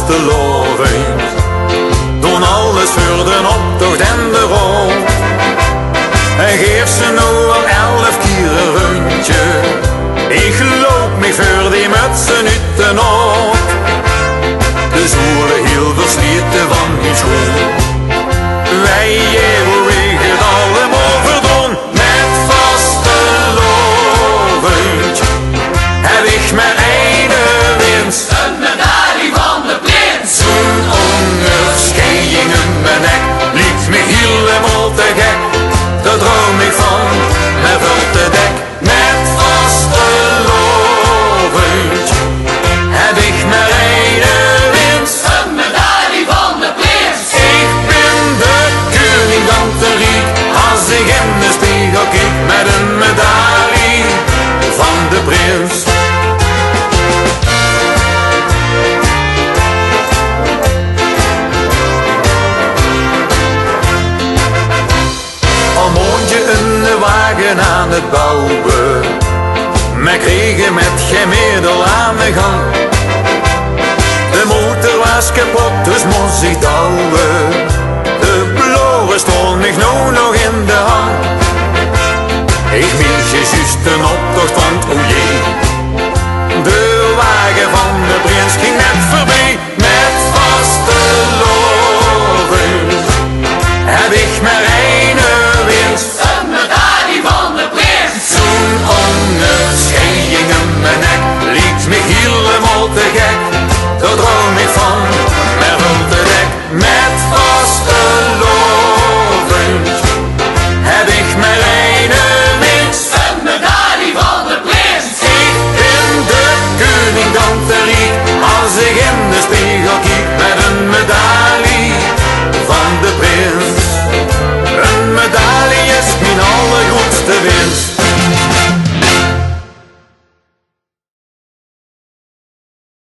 vastelovend. Doen alles voor de optocht en de rol. En geef ze nou al 11 keer een rondje. Ik loop me voor die mutsen uit de nood. De zolen heel versleten van hun schoen. Wij eeuwig het allemaal verdoen. Met vastelovend heb ik mijn ene winst. Een medaille van de prins. Zo'n onderscheiding in mijn nek liet me helemaal te gek. Daar droom ik van, met vult de dek. Met vastelovend heb ik mijn ene winst. Een medaille van de prins. Ik ben de koning van de riek. Als ik in de spiegel kijk met een medaille van de prins. Al moontje een wagen aan het bouwen, maar kregen met geen middel aan de gang. De motor was kapot, dus moest ik douwen.